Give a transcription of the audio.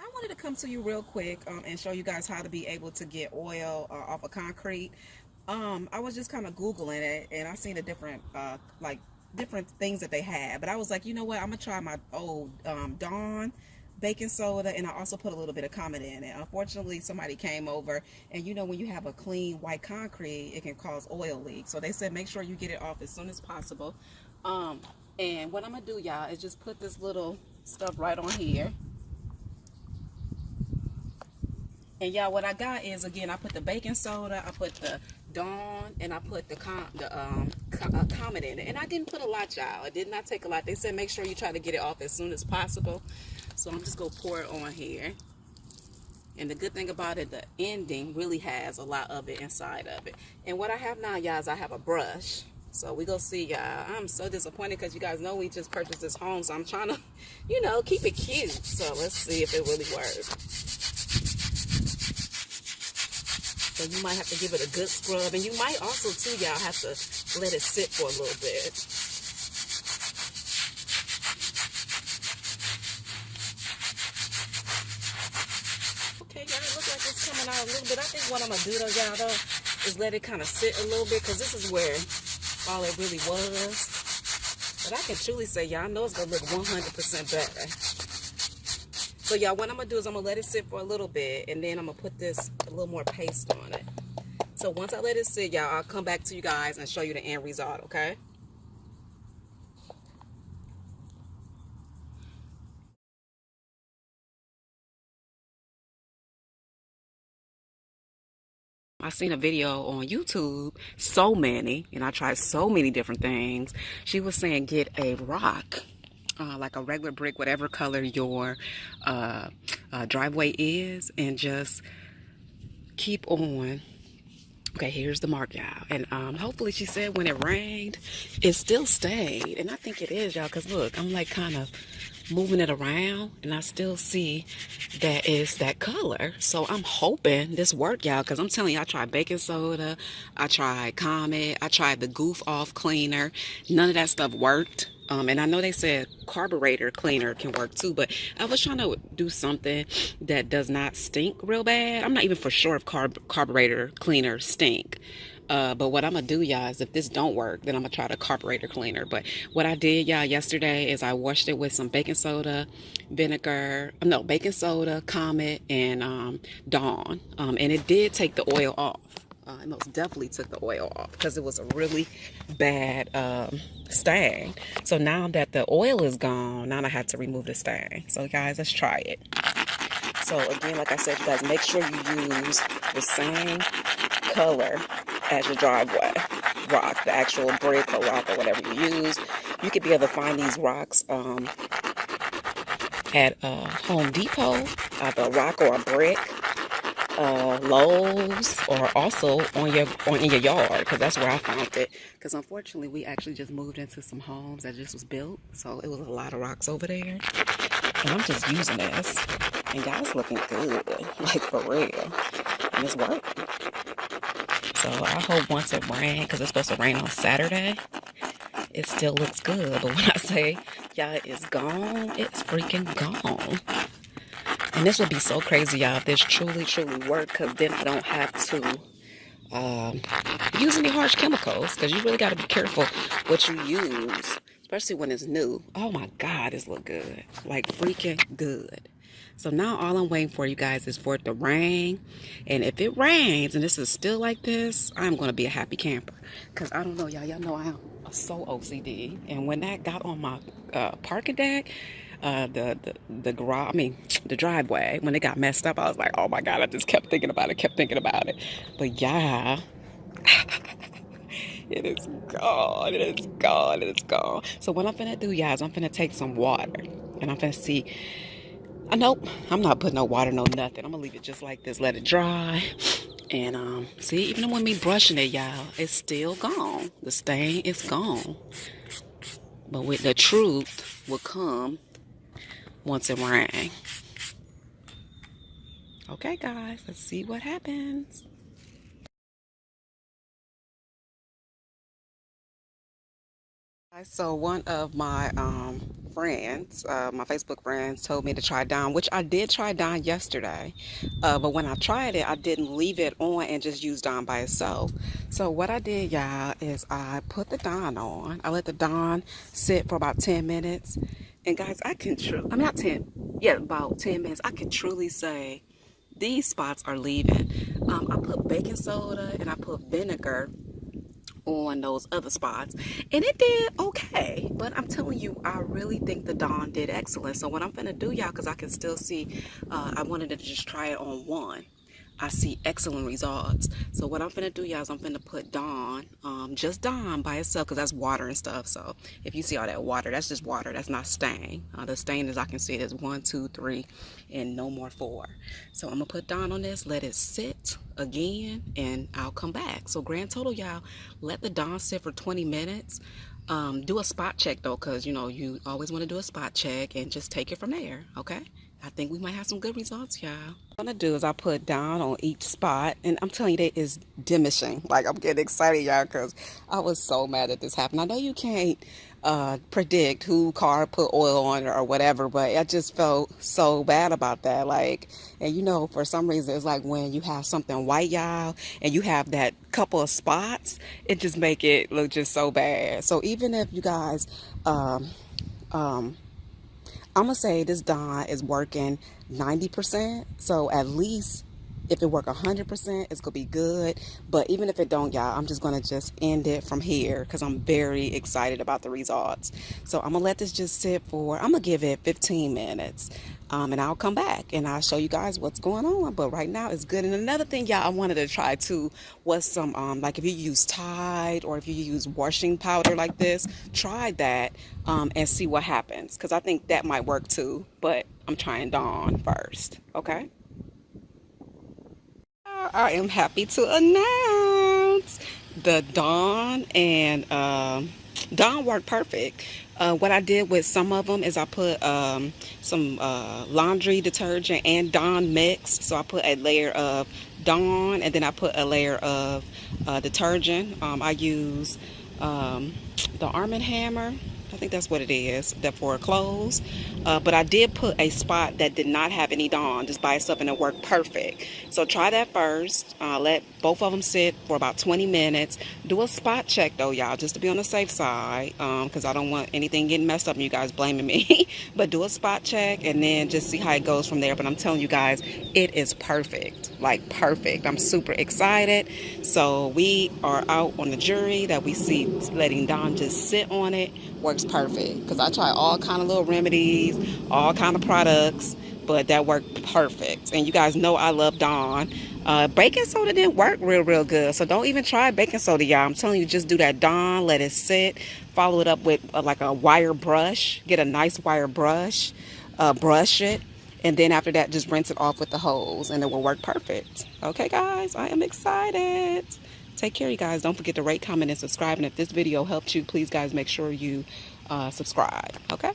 I wanted to come to you real quick and show you guys how to be able to get oil off of concrete. I was just kind of Googling it and I seen a different different things that they had, but I was like, you know what, I'm gonna try my old Dawn baking soda, and I also put a little bit of Comet in it. Unfortunately, somebody came over, and you know, when you have a clean white concrete, it can cause oil leaks. So they said make sure you get it off as soon as possible. Um, and what I'm gonna do, y'all, is just put this little stuff right on here. And y'all, what I got is, again, I put the baking soda, I put the Dawn, and I put the Comet in it. And I didn't put a lot, y'all. I did not take a lot. They said make sure you try to get it off as soon as possible. So I'm just going to pour it on here. And the good thing about it, the ending really has a lot of it inside of it. And what I have now, y'all, is I have a brush. So we go see, y'all. I'm so disappointed because you guys know we just purchased this home. So I'm trying to, you know, keep it cute. So let's see if it really works. So you might have to give it a good scrub. And you might also, too, y'all, have to let it sit for a little bit. Okay, y'all, it looks like it's coming out a little bit. I think what I'm going to do, though, y'all, is let it kind of sit a little bit, because this is where all it really was. But I can truly say, y'all, I know it's going to look 100% better. So, y'all, what I'm going to do is I'm going to let it sit for a little bit, and then I'm going to put this a little more paste on it. So once I let it sit, y'all, I'll come back to you guys and show you the end result, okay? I seen a video on YouTube, so many, and I tried so many different things. She was saying get a rock, like a regular brick, whatever color your driveway is, and just keep on. Okay, here's the mark, y'all. And hopefully, she said when it rained, it still stayed. And I think it is, y'all, because look, I'm like kind of moving it around, and I still see that it's that color. So I'm hoping this worked, y'all, because I'm telling you, I tried baking soda, I tried Comet, I tried the Goof Off cleaner. None of that stuff worked. And I know they said carburetor cleaner can work too, but I was trying to do something that does not stink real bad. I'm not even for sure if carburetor cleaner stink. But what I'm gonna do, y'all, is if this don't work, then I'm gonna try the carburetor cleaner. But what I did, y'all, yesterday is I washed it with some baking soda, baking soda, Comet, and Dawn. And it did take the oil off. It most definitely took the oil off because it was a really bad stain. So now that the oil is gone, now I had to remove the stain. So guys, let's try it. So again, like I said, you guys, make sure you use the same color as your driveway rock, the actual brick or rock or whatever you use. You could be able to find these rocks at Home Depot, either a rock or a brick. Lowe's, or also in your yard, because that's where I found it. Because unfortunately, we actually just moved into some homes that just was built, so it was a lot of rocks over there. And I'm just using this, and y'all, it's looking good, like for real, and it's working. So I hope once it rains, because it's supposed to rain on Saturday, it still looks good. But when I say y'all, it's gone, it's freaking gone. And this would be so crazy, y'all, if this truly worked, because then I don't have to use any harsh chemicals, because you really got to be careful what you use, especially when it's new. Oh my God, this look good, like freaking good. So now all I'm waiting for, you guys, is for it to rain. And if it rains and this is still like this, I'm going to be a happy camper. Because I don't know, y'all know I am so OCD. And when that got on my parking deck, the garage, the driveway, when it got messed up, I was like, oh my God, I just kept thinking about it. But yeah, it is gone. So what I'm finna do, y'all, is I'm finna take some water, and I'm finna see. Nope, I'm not putting no water, no nothing. I'm gonna leave it just like this, let it dry. And see, even when me brushing it, y'all, it's still gone. The stain is gone. But with the truth will come once it rains. Okay, guys, let's see what happens. So one of my friends, my Facebook friends, told me to try Dawn, which I did try Dawn yesterday. But when I tried it, I didn't leave it on and just use Dawn by itself. So what I did, y'all, is I put the Dawn on. I let the Dawn sit for about 10 minutes. And guys, I'm not 10, yeah, about 10 minutes. I can truly say these spots are leaving. I put baking soda and I put vinegar on those other spots, and it did okay, but I'm telling you, I really think the Dawn did excellent. So what I'm gonna do, y'all, because I can still see, I wanted to just try it on one. I see excellent results. So what I'm gonna do, y'all, is I'm gonna put Dawn, just Dawn by itself, because that's water and stuff. So if you see all that water, that's just water. That's not stain. The stain, as I can see, is 1, 2, 3, and no more 4. So I'm gonna put Dawn on this, let it sit again, and I'll come back. So grand total, y'all, let the Dawn sit for 20 minutes. Do a spot check though, because you know you always want to do a spot check, and just take it from there. Okay, I think we might have some good results, y'all. What I'm gonna do is I put Dawn on each spot, and I'm telling you, that is diminishing. Like, I'm getting excited, y'all, because I was so mad that this happened. I know you can't predict who car put oil on or whatever, but I just felt so bad about that. Like, and you know, for some reason, it's like when you have something white, y'all, and you have that couple of spots, it just make it look just so bad. So even if you guys, I'm gonna say this Dawn is working 90%. So at least if it work 100%, it's gonna be good. But even if it don't, y'all, I'm just gonna just end it from here because I'm very excited about the results. So I'm gonna let this just sit for, I'm gonna give it 15 minutes. And I'll come back and I'll show you guys what's going on. But right now it's good. And another thing, y'all, I wanted to try too was some, like if you use Tide or if you use washing powder like this, try that and see what happens. Because I think that might work too. But I'm trying Dawn first. Okay. I am happy to announce the Dawn and Dawn worked perfect. What I did with some of them is I put some laundry detergent and Dawn mix. So I put a layer of Dawn and then I put a layer of detergent. I use the Arm & Hammer. I think that's what it is, that for clothes. But I did put a spot that did not have any Dawn just by itself, and it worked perfect. So try that first. Let both of them sit for about 20 minutes. Do a spot check though, y'all, just to be on the safe side, because I don't want anything getting messed up and you guys blaming me. But do a spot check and then just see how it goes from there. But I'm telling you guys, it is perfect, like perfect. I'm super excited. So we are out on the jury that we see letting Dawn just sit on it works perfect, because I try all kind of little remedies, all kind of products, but that worked perfect. And you guys know I love Dawn. Baking soda didn't work real good, so don't even try baking soda, y'all. I'm telling you, just do that Dawn, let it sit, follow it up with like a wire brush. Get a nice wire brush, brush it, and then after that just rinse it off with the hose and it will work perfect. Okay guys, I am excited. Take care, you guys. Don't forget to rate, comment, and subscribe. And if this video helped you, please, guys, make sure you subscribe. Okay?